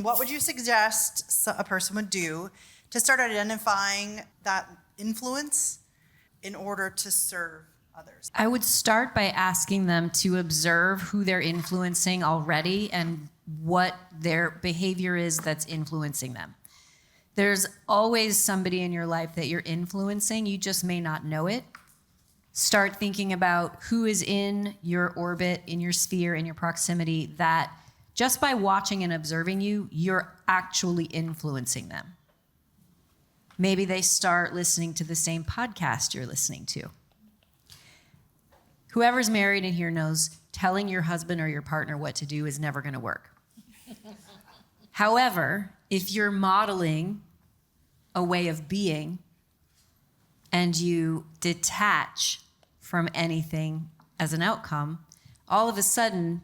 what would you suggest a person would do to start identifying that influence in order to serve others? I would start by asking them to observe who they're influencing already and what their behavior is that's influencing them. There's always somebody in your life that you're influencing. You just may not know it. Start thinking about who is in your orbit, in your sphere, in your proximity, that just by watching and observing you, you're actually influencing them. Maybe they start listening to the same podcast you're listening to. Whoever's married in here knows telling your husband or your partner what to do is never going to work. However, if you're modeling a way of being and you detach from anything as an outcome, all of a sudden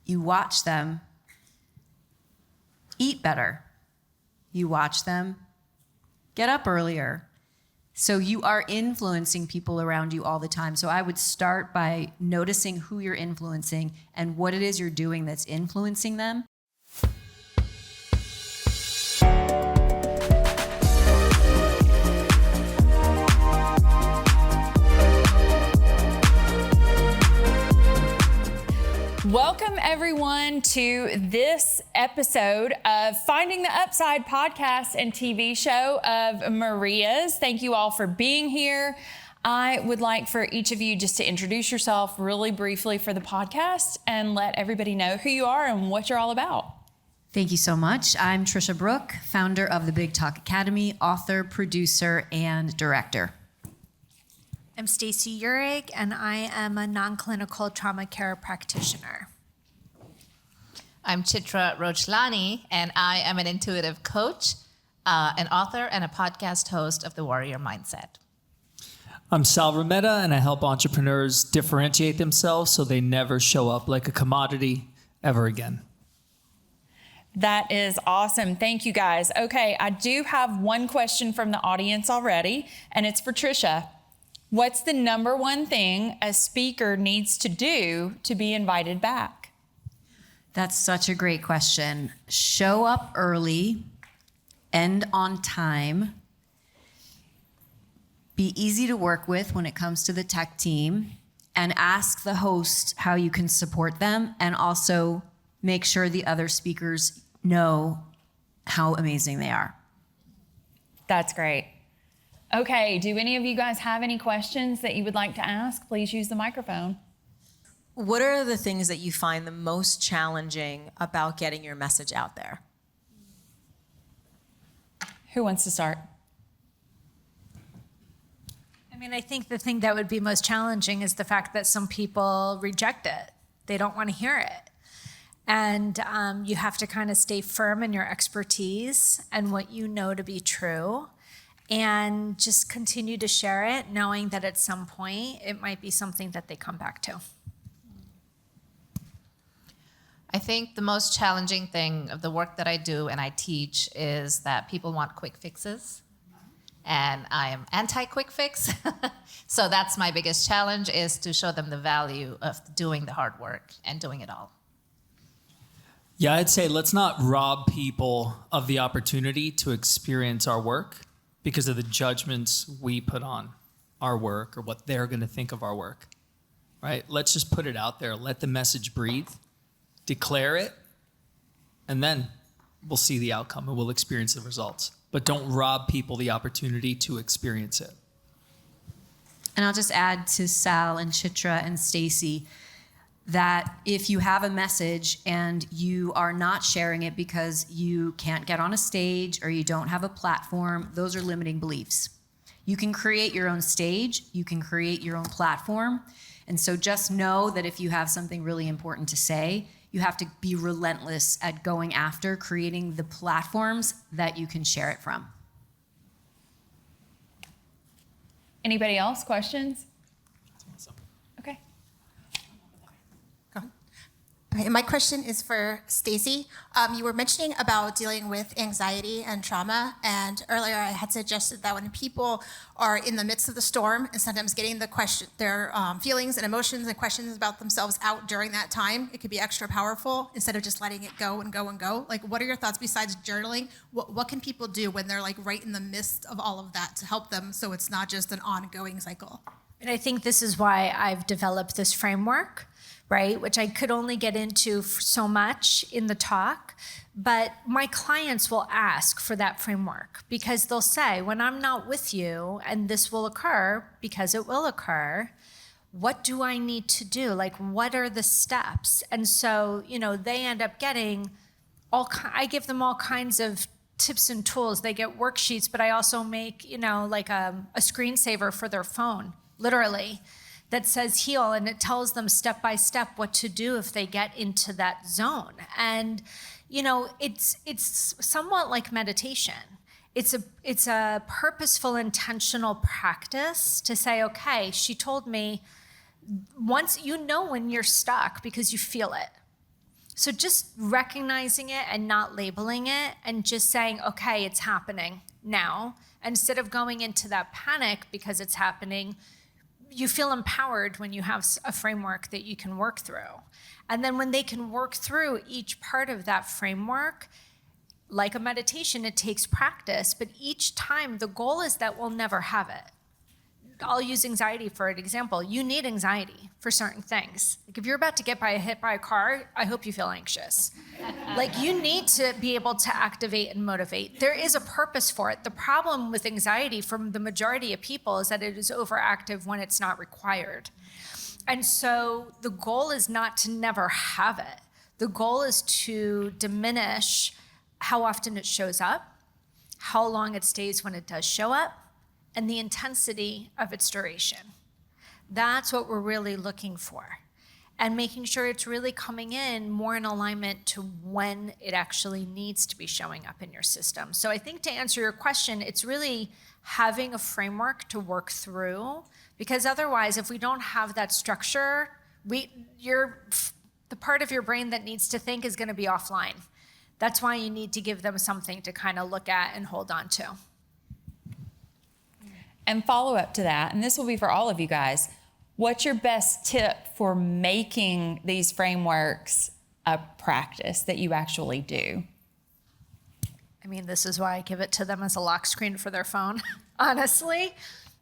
you watch them eat better. You watch them get up earlier. So you are influencing people around you all the time. So I would start by noticing who you're influencing and what it is you're doing that's influencing them. Welcome, everyone, to this episode of Finding the Upside podcast and TV show of Maria's. Thank you all for being here. I would like for each of you just to introduce yourself really briefly for the podcast and let everybody know who you are and what you're all about. Thank you so much. I'm Tricia Brouk, founder of the Big Talk Academy, author, producer, and director. I'm Stacey Uhrig, and I am a non-clinical trauma care practitioner. I'm Chitra Rochlani, and I am an intuitive coach, an author, and a podcast host of The Warrior Mindset. I'm Sal Rametta, and I help entrepreneurs differentiate themselves so they never show up like a commodity ever again. That is awesome. Thank you, guys. Okay, I do have one question from the audience already, and it's for Tricia. What's the number one thing a speaker needs to do to be invited back? That's such a great question. Show up early, end on time, be easy to work with when it comes to the tech team, and ask the host how you can support them, and also make sure the other speakers know how amazing they are. That's great. Okay, do any of you guys have any questions that you would like to ask? Please use the microphone. What are the things that you find the most challenging about getting your message out there? Who wants to start? I mean, I think the thing that would be most challenging is the fact that some people reject it. They don't want to hear it. And you have to kind of stay firm in your expertise and what you know to be true, and just continue to share it, knowing that at some point it might be something that they come back to. I think the most challenging thing of the work that I do and I teach is that people want quick fixes. And I am anti-quick fix. So that's my biggest challenge, is to show them the value of doing the hard work and doing it all. Yeah, I'd say let's not rob people of the opportunity to experience our work because of the judgments we put on our work or what they're going to think of our work, right? Let's just put it out there. Let the message breathe, declare it, and then we'll see the outcome and we'll experience the results. But don't rob people the opportunity to experience it. And I'll just add to Sal and Chitra and Stacey that if you have a message and you are not sharing it because you can't get on a stage or you don't have a platform, those are limiting beliefs. You can create your own stage, you can create your own platform. And so just know that if you have something really important to say, you have to be relentless at going after creating the platforms that you can share it from. Anybody else? Questions? Okay. Okay, my question is for Stacy. You were mentioning about dealing with anxiety and trauma, and earlier I had suggested that when people are in the midst of the storm and sometimes getting their feelings and emotions and questions about themselves out during that time, it could be extra powerful instead of just letting it go and go and go. Like, what are your thoughts besides journaling? What can people do when they're like right in the midst of all of that to help them so it's not just an ongoing cycle? And I think this is why I've developed this framework, right? Which I could only get into so much in the talk, but my clients will ask for that framework because they'll say, when I'm not with you and this will occur, because it will occur, what do I need to do? Like, what are the steps? And so, they end up getting I give them all kinds of tips and tools. They get worksheets, but I also make, like a screensaver for their phone, literally, that says heal, and it tells them step by step what to do if they get into that zone. And it's somewhat like meditation. It's a purposeful, intentional practice to say, okay, she told me, once when you're stuck because you feel it. So just recognizing it and not labeling it and just saying, okay, it's happening now. Instead of going into that panic because it's happening, you feel empowered when you have a framework that you can work through. And then when they can work through each part of that framework, like a meditation, it takes practice, but each time the goal is that we'll never have it. I'll use anxiety for an example. You need anxiety for certain things. Like if you're about to get hit by a car, I hope you feel anxious. Like you need to be able to activate and motivate. There is a purpose for it. The problem with anxiety from the majority of people is that it is overactive when it's not required. And so the goal is not to never have it. The goal is to diminish how often it shows up, how long it stays when it does show up, and the intensity of its duration. That's what we're really looking for. And making sure it's really coming in more in alignment to when it actually needs to be showing up in your system. So I think to answer your question, it's really having a framework to work through, because otherwise, if we don't have that structure, the part of your brain that needs to think is gonna be offline. That's why you need to give them something to kind of look at and hold on to. And follow up to that, and this will be for all of you guys, what's your best tip for making these frameworks a practice that you actually do? I mean, this is why I give it to them as a lock screen for their phone, honestly,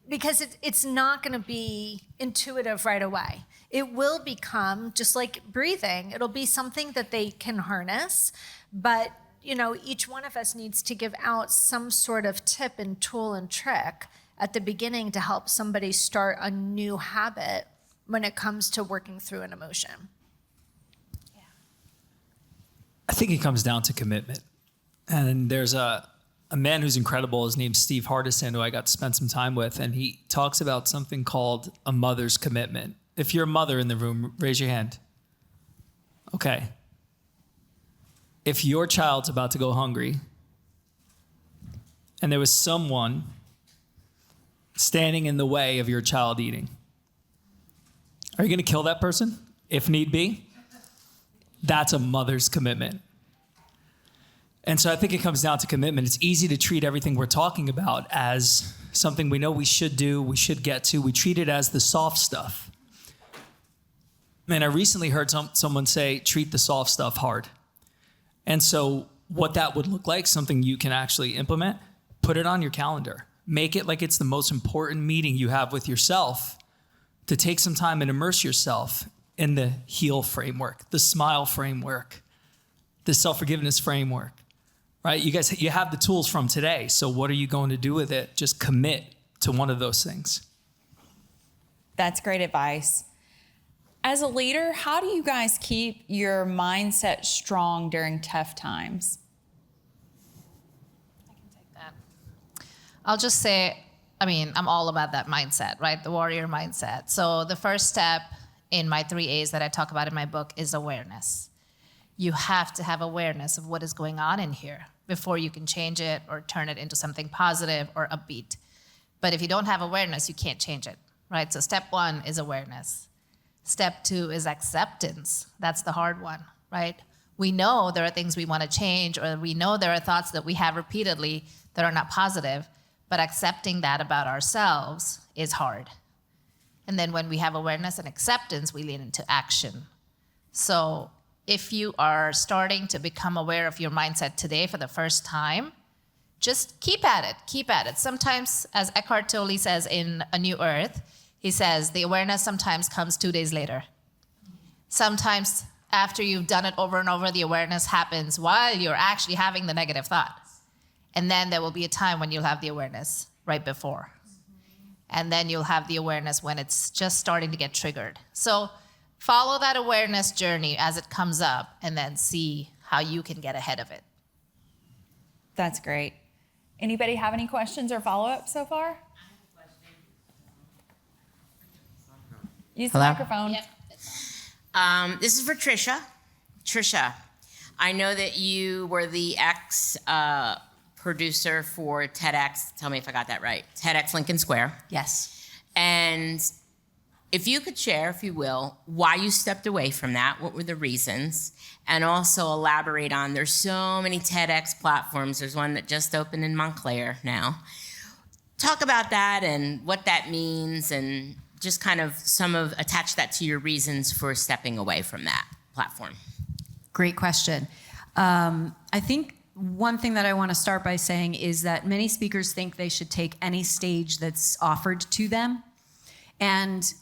because it's not gonna be intuitive right away. It will become, just like breathing, it'll be something that they can harness, but each one of us needs to give out some sort of tip and tool and trick at the beginning to help somebody start a new habit when it comes to working through an emotion. Yeah. I think it comes down to commitment. And there's a man who's incredible. His name's Steve Hardison, who I got to spend some time with. And he talks about something called a mother's commitment. If you're a mother in the room, raise your hand. Okay. If your child's about to go hungry and there was someone standing in the way of your child eating, are you going to kill that person if need be? That's a mother's commitment. And so I think it comes down to commitment. It's easy to treat everything we're talking about as something we know we should do, we should get to. We treat it as the soft stuff. And I recently heard someone say, treat the soft stuff hard. And so what that would look like, something you can actually implement, put it on your calendar. Make it like it's the most important meeting you have with yourself, to take some time and immerse yourself in the HEAL framework, the SMILE framework, the self-forgiveness framework, right? You guys, you have the tools from today. So what are you going to do with it? Just commit to one of those things. That's great advice. As a leader, how do you guys keep your mindset strong during tough times? I'll just say, I'm all about that mindset, right? The warrior mindset. So the first step in my 3 A's that I talk about in my book is awareness. You have to have awareness of what is going on in here before you can change it or turn it into something positive or upbeat. But if you don't have awareness, you can't change it, right? So step 1 is awareness. Step 2 is acceptance. That's the hard one, right? We know there are things we want to change, or we know there are thoughts that we have repeatedly that are not positive, but accepting that about ourselves is hard. And then when we have awareness and acceptance, we lean into action. So if you are starting to become aware of your mindset today for the first time, just keep at it. Sometimes, as Eckhart Tolle says in A New Earth, he says the awareness sometimes comes 2 days later. Sometimes after you've done it over and over, the awareness happens while you're actually having the negative thought. And then there will be a time when you'll have the awareness right before. And then you'll have the awareness when it's just starting to get triggered. So follow that awareness journey as it comes up, and then see how you can get ahead of it. That's great. Anybody have any questions or follow-up so far? Use the microphone. Yep. This is for Tricia. Tricia, I know that you were the producer for TEDx. Tell me if I got that right. TEDx Lincoln Square. Yes. And if you could share, if you will, why you stepped away from that, what were the reasons, and also elaborate on, there's so many TEDx platforms. There's one that just opened in Montclair now. Talk about that and what that means, and just kind of attach that to your reasons for stepping away from that platform. Great question. I think one thing that I want to start by saying is that many speakers think they should take any stage that's offered to them, and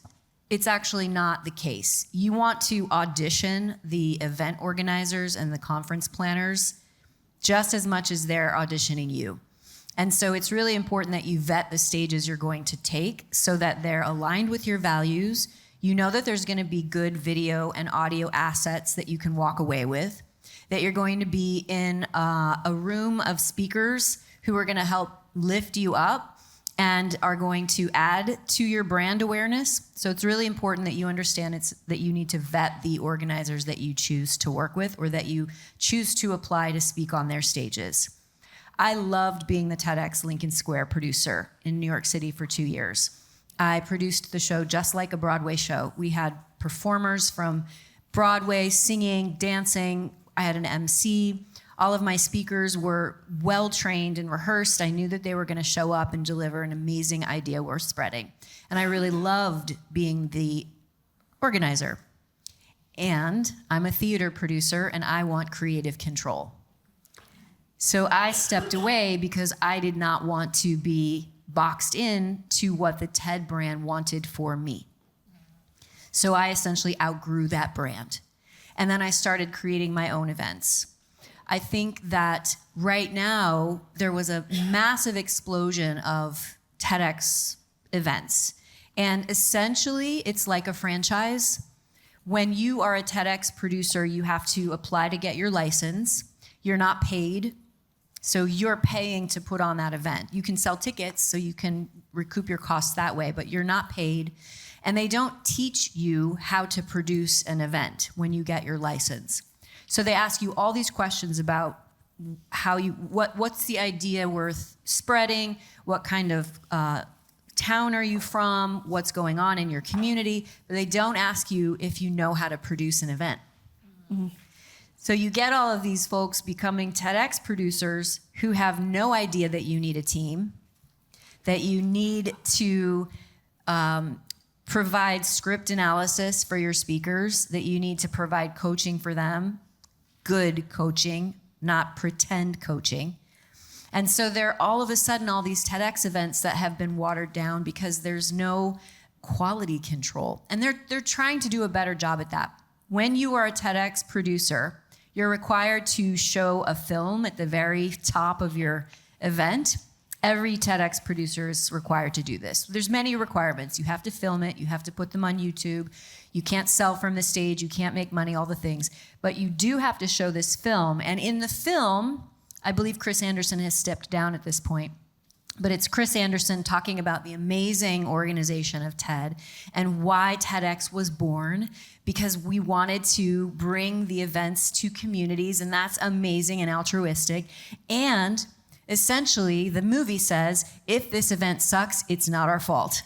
it's actually not the case. You want to audition the event organizers and the conference planners just as much as they're auditioning you. And so it's really important that you vet the stages you're going to take so that they're aligned with your values. You know that there's going to be good video and audio assets that you can walk away with, that you're going to be in a room of speakers who are going to help lift you up and are going to add to your brand awareness. So it's really important that you understand that you need to vet the organizers that you choose to work with or that you choose to apply to speak on their stages. I loved being the TEDx Lincoln Square producer in New York City for 2 years. I produced the show just like a Broadway show. We had performers from Broadway singing, dancing. I had an MC. All of my speakers were well-trained and rehearsed. I knew that they were going to show up and deliver an amazing idea worth spreading. And I really loved being the organizer. And I'm a theater producer, and I want creative control. So I stepped away because I did not want to be boxed in to what the TED brand wanted for me. So I essentially outgrew that brand. And then I started creating my own events. I think that right now there was a massive explosion of TEDx events. And essentially it's like a franchise. When you are a TEDx producer, you have to apply to get your license. You're not paid. So you're paying to put on that event. You can sell tickets so you can recoup your costs that way, but you're not paid. And they don't teach you how to produce an event when you get your license. So they ask you all these questions about what's the idea worth spreading, what kind of town are you from, what's going on in your community, but they don't ask you if you know how to produce an event. Mm-hmm. So you get all of these folks becoming TEDx producers who have no idea that you need a team, that you need to provide script analysis for your speakers, that you need to provide coaching for them, good coaching, not pretend coaching. And so there are all of a sudden all these TEDx events that have been watered down because there's no quality control. And they're trying to do a better job at that. When you are a TEDx producer, you're required to show a film at the very top of your event. Every TEDx producer is required to do this. There's many requirements. You have to film it. You have to put them on YouTube. You can't sell from the stage. You can't make money, all the things. But you do have to show this film. And in the film, I believe Chris Anderson has stepped down at this point. But it's Chris Anderson talking about the amazing organization of TED and why TEDx was born, because we wanted to bring the events to communities, and that's amazing and altruistic. And essentially, the movie says, if this event sucks, it's not our fault.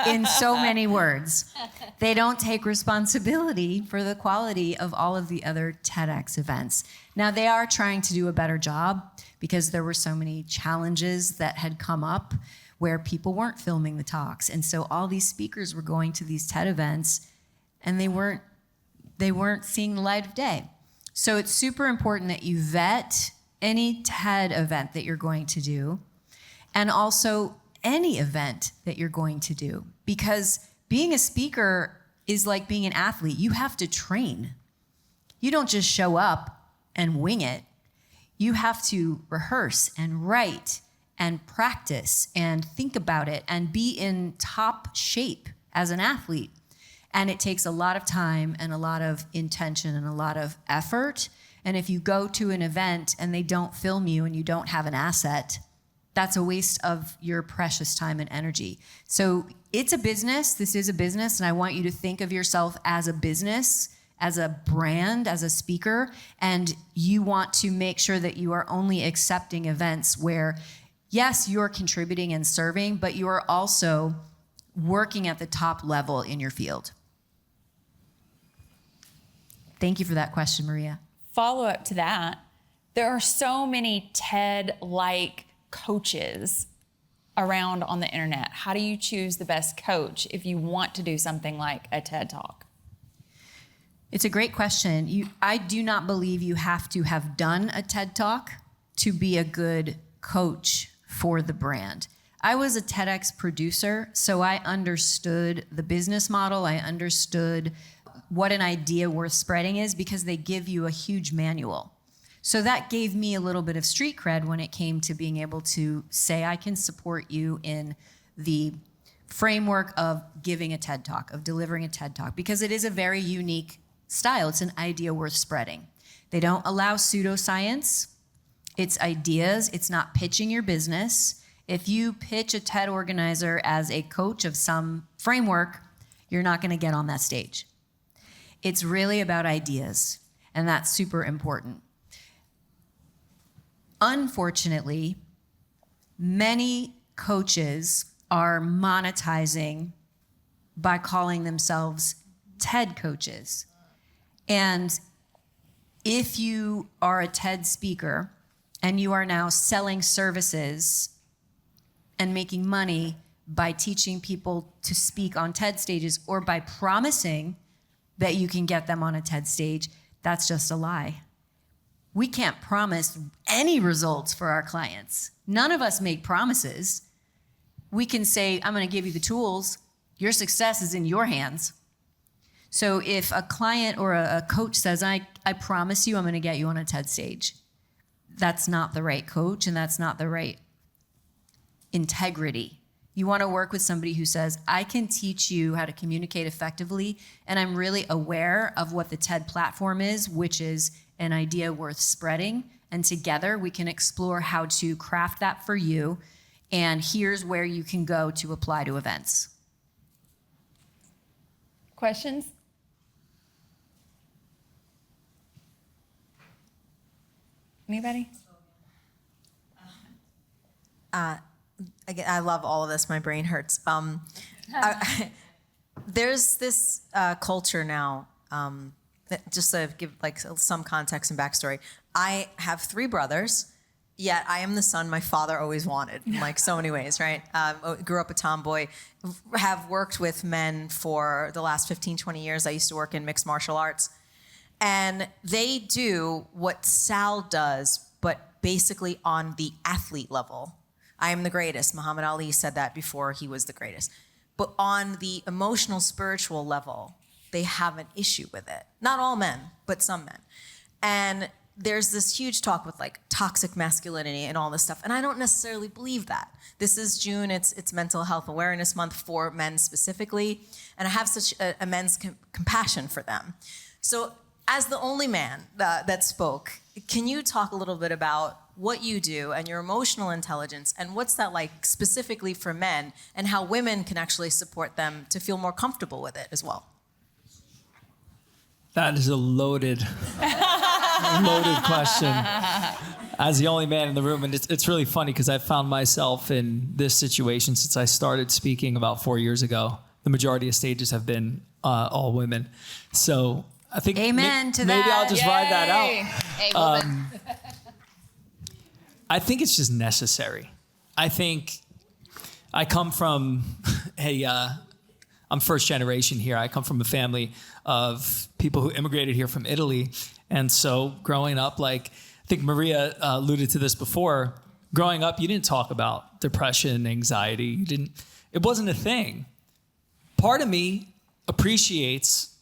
in so many words. They don't take responsibility for the quality of all of the other TEDx events. Now, they are trying to do a better job because there were so many challenges that had come up where people weren't filming the talks. And so all these speakers were going to these TED events and they weren't seeing the light of day. So it's super important that you vet any TED event that you're going to do, and also any event that you're going to do, because being a speaker is like being an athlete. You have to train. You don't just show up and wing it. You have to rehearse and write and practice and think about it and be in top shape as an athlete. And it takes a lot of time and a lot of intention and a lot of effort. And if you go to an event and they don't film you and you don't have an asset, that's a waste of your precious time and energy. So it's a business. This is a business. And I want you to think of yourself as a business, as a brand, as a speaker. And you want to make sure that you are only accepting events where, yes, you're contributing and serving, but you are also working at the top level in your field. Thank you for that question, Maria. Follow up to that, there are so many TED-like coaches around on the internet. How do you choose the best coach if you want to do something like a TED Talk? It's a great question. I do not believe you have to have done a TED Talk to be a good coach for the brand. I was a TEDx producer, so I understood the business model. I understood what an idea worth spreading is because they give you a huge manual. So that gave me a little bit of street cred when it came to being able to say, I can support you in the framework of giving a TED Talk, of delivering a TED Talk, because it is a very unique style. It's an idea worth spreading. They don't allow pseudoscience. It's ideas. It's not pitching your business. If you pitch a TED organizer as a coach of some framework, you're not going to get on that stage. It's really about ideas, and that's super important. Unfortunately, many coaches are monetizing by calling themselves TED coaches. And if you are a TED speaker and you are now selling services and making money by teaching people to speak on TED stages or by promising that you can get them on a TED stage, that's just a lie. We can't promise any results for our clients. None of us make promises. We can say, I'm going to give you the tools. Your success is in your hands. So if a client or a coach says, I promise you I'm going to get you on a TED stage, that's not the right coach and that's not the right integrity. You want to work with somebody who says, I can teach you how to communicate effectively, and I'm really aware of what the TED platform is, which is an idea worth spreading, and together we can explore how to craft that for you, and here's where you can go to apply to events. Questions? Anybody? Again, I love all of this. My brain hurts. There's this culture now. Just to give like some context and backstory, I have 3 brothers. Yet I am the son my father always wanted, in like so many ways, right? Grew up a tomboy, have worked with men for the last 15, 20 years. I used to work in mixed martial arts. And they do what Sal does, but basically on the athlete level. I am the greatest. Muhammad Ali said that before he was the greatest. But on the emotional, spiritual level, they have an issue with it. Not all men, but some men. And there's this huge talk with like toxic masculinity and all this stuff. And I don't necessarily believe that. This is June, it's Mental Health Awareness Month for men specifically. And I have such a men's compassion for them. So as the only man that spoke, can you talk a little bit about what you do and your emotional intelligence and what's that like specifically for men and how women can actually support them to feel more comfortable with it as well? That is a loaded question. as the only man in the room. And it's really funny because I've found myself in this situation since I started speaking about 4 years ago. The majority of stages have been all women. So I think Amen to maybe that. I'll just ride that out. Hey, woman. I think it's just necessary. I think I come from I'm first generation here. I come from a family of people who immigrated here from Italy. And so growing up, like I think Maria alluded to this before, growing up, you didn't talk about depression, anxiety. It wasn't a thing. Part of me appreciates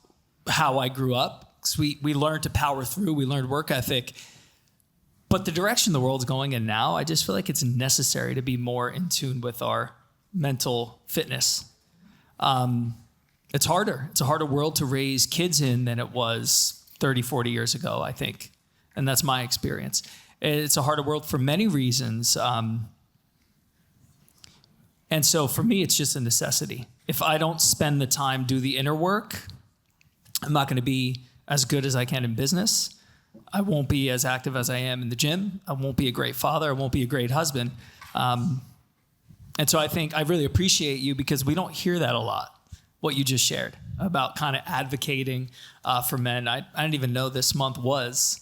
how I grew up because we learned to power through. We learned work ethic. But the direction the world's going in now, I just feel like it's necessary to be more in tune with our mental fitness. It's harder. It's a harder world to raise kids in than it was 30, 40 years ago, I think. And that's my experience. It's a harder world for many reasons. And so for me, it's just a necessity. If I don't spend the time, do the inner work, I'm not going to be as good as I can in business. I won't be as active as I am in the gym. I won't be a great father. I won't be a great husband. And so I think I really appreciate you because we don't hear that a lot, what you just shared about kind of advocating for men. I didn't even know this month was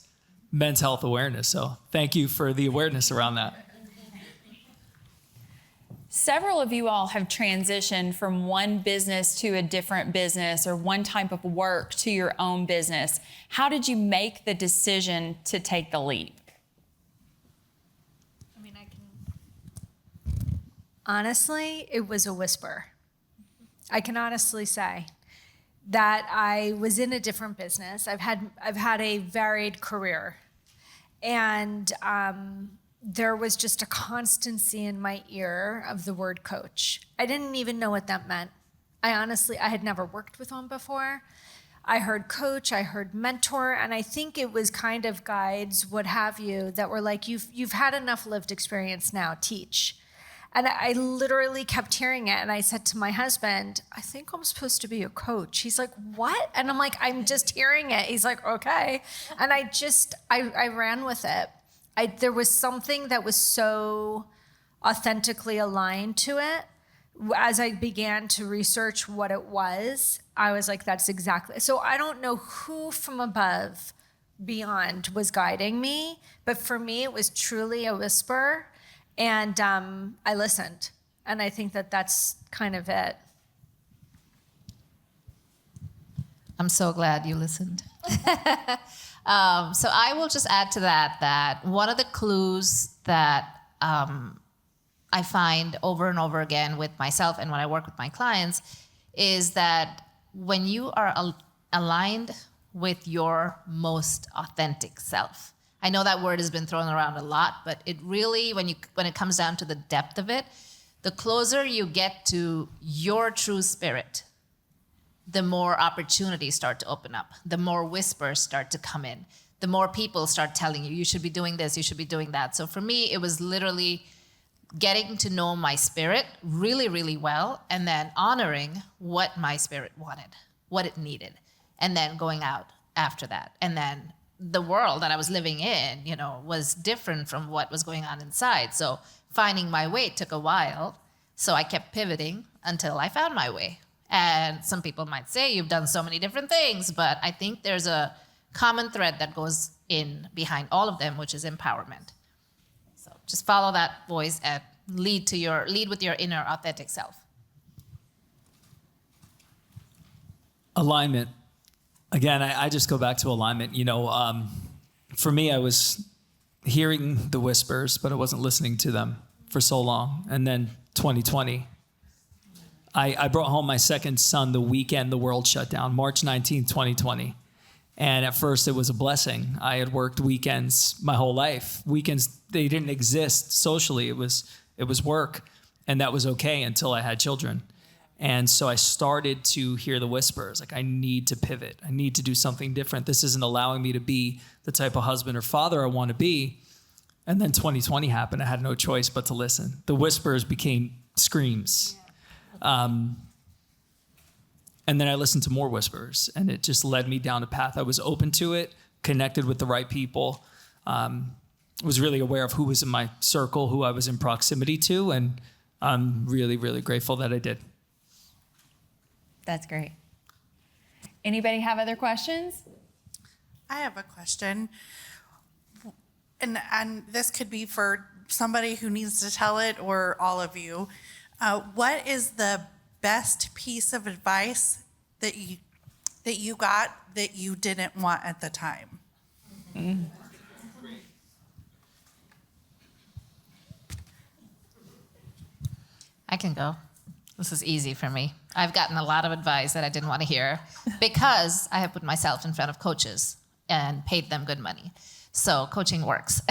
Men's Health Awareness. So thank you for the awareness around that. Several of you all have transitioned from one business to a different business or one type of work to your own business. How did you make the decision to take the leap? Honestly, it was a whisper. I can honestly say that I was in a different business. I've had a varied career, and there was just a constancy in my ear of the word coach. I didn't even know what that meant. I had never worked with one before. I heard coach, I heard mentor, and I think it was kind of guides, what have you, that were like, you've had enough lived experience now, teach. And I literally kept hearing it. And I said to my husband, I think I'm supposed to be a coach. He's like, what? And I'm like, I'm just hearing it. He's like, okay. And I ran with it. There was something that was so authentically aligned to it. As I began to research what it was, I was like, that's exactly. So I don't know who from above, beyond was guiding me. But for me, it was truly a whisper. And I listened, and I think that that's kind of it. I'm so glad you listened. So I will just add to that one of the clues that I find over and over again with myself and when I work with my clients is that when you are aligned with your most authentic self, I know that word has been thrown around a lot, but it really, when it comes down to the depth of it, the closer you get to your true spirit, the more opportunities start to open up, the more whispers start to come in, the more people start telling you, you should be doing this, you should be doing that. So for me, it was literally getting to know my spirit really, really well, and then honoring what my spirit wanted, what it needed, and then going out after that. And then the world that I was living in, was different from what was going on inside. So finding my way took a while. So I kept pivoting until I found my way. And some people might say you've done so many different things, but I think there's a common thread that goes in behind all of them, which is empowerment. So just follow that voice and lead with your inner authentic self. Alignment. Again, I just go back to alignment. For me, I was hearing the whispers, but I wasn't listening to them for so long. And then 2020, I brought home my second son the weekend the world shut down, March 19th, 2020. And at first it was a blessing. I had worked weekends my whole life. Weekends, they didn't exist socially. It was work. And that was okay until I had children. And so I started to hear the whispers, like I need to pivot. I need to do something different. This isn't allowing me to be the type of husband or father I want to be. And then 2020 happened. I had no choice but to listen. The whispers became screams. And then I listened to more whispers, and it just led me down a path. I was open to it, connected with the right people. was really aware of who was in my circle, who I was in proximity to, and I'm really, really grateful that I did. That's great. Anybody have other questions? I have a question. And this could be for somebody who needs to tell it or all of you. What is the best piece of advice that you got that you didn't want at the time? I can go. This is easy for me. I've gotten a lot of advice that I didn't want to hear because I have put myself in front of coaches and paid them good money. So coaching works.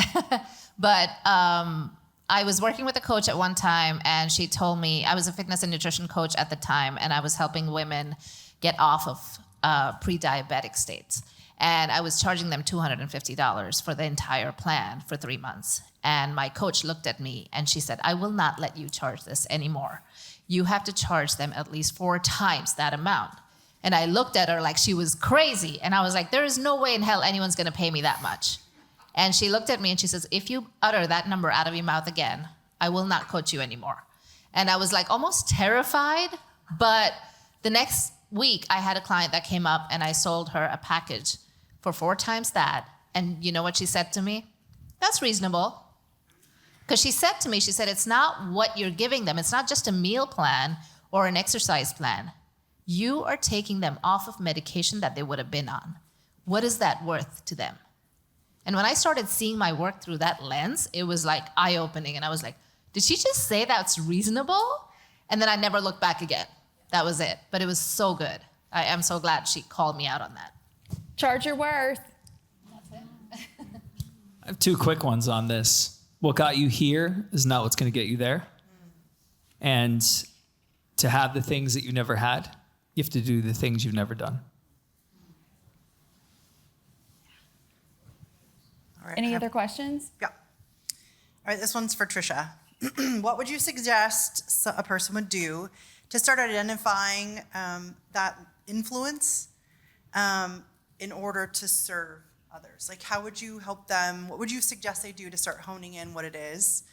But I was working with a coach at one time, and she told me, I was a fitness and nutrition coach at the time, and I was helping women get off of pre-diabetic states. And I was charging them $250 for the entire plan for 3 months. And my coach looked at me and she said, I will not let you charge this anymore. You have to charge them at least 4 times that amount. And I looked at her like she was crazy. And I was like, there is no way in hell anyone's gonna pay me that much. And she looked at me and she says, if you utter that number out of your mouth again, I will not coach you anymore. And I was like almost terrified. But the next week I had a client that came up and I sold her a package for 4 times that. And you know what she said to me? That's reasonable. Because she said to me, she said, it's not what you're giving them. It's not just a meal plan or an exercise plan. You are taking them off of medication that they would have been on. What is that worth to them? And when I started seeing my work through that lens, it was like eye-opening. And I was like, did she just say that's reasonable? And then I never looked back again. That was it. But it was so good. I am so glad she called me out on that. Charge your worth. That's it. I have 2 quick ones on this. What got you here is not what's going to get you there. And to have the things that you never had, you have to do the things you've never done. All right, Any other questions? Yeah. All right, this one's for Tricia. What would you suggest a person would do to start identifying that influence in order to serve others? Like, how would you help them? What would you suggest they do to start honing in what it is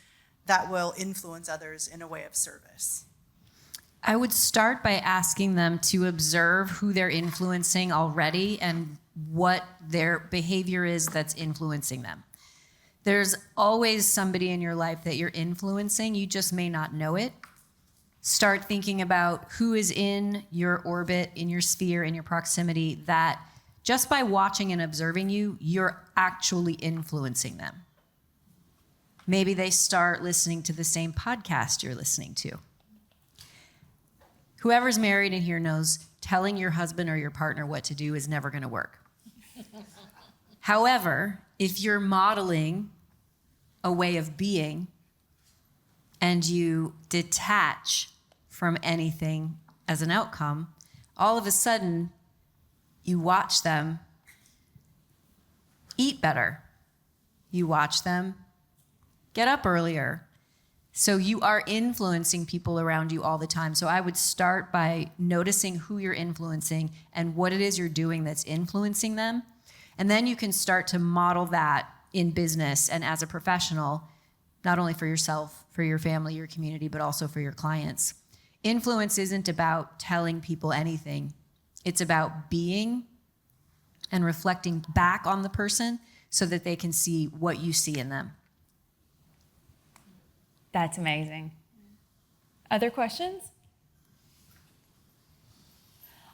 that will influence others in a way of service? I would start by asking them to observe who they're influencing already and what their behavior is that's influencing them. There's always somebody in your life that you're influencing. You just may not know it. Start thinking about who is in your orbit, in your sphere, in your proximity, that just by watching and observing you, you're actually influencing them. Maybe they start listening to the same podcast you're listening to. Whoever's married in here knows telling your husband or your partner what to do is never going to work. However, if you're modeling a way of being and you detach from anything as an outcome, all of a sudden you watch them eat better. You watch them get up earlier. So you are influencing people around you all the time. So I would start by noticing who you're influencing and what it is you're doing that's influencing them. And then you can start to model that in business and as a professional, not only for yourself, for your family, your community, but also for your clients. Influence isn't about telling people anything. It's about being and reflecting back on the person so that they can see what you see in them. That's amazing. Other questions?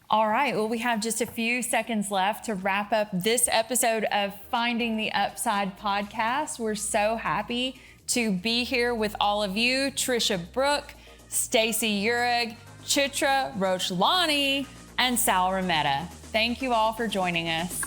All right, well, we have just a few seconds left to wrap up this episode of Finding the Upside podcast. We're so happy to be here with all of you, Tricia Brouk, Stacey Uhrig, Chitra Rochlani, and Sal Rametta. Thank you all for joining us.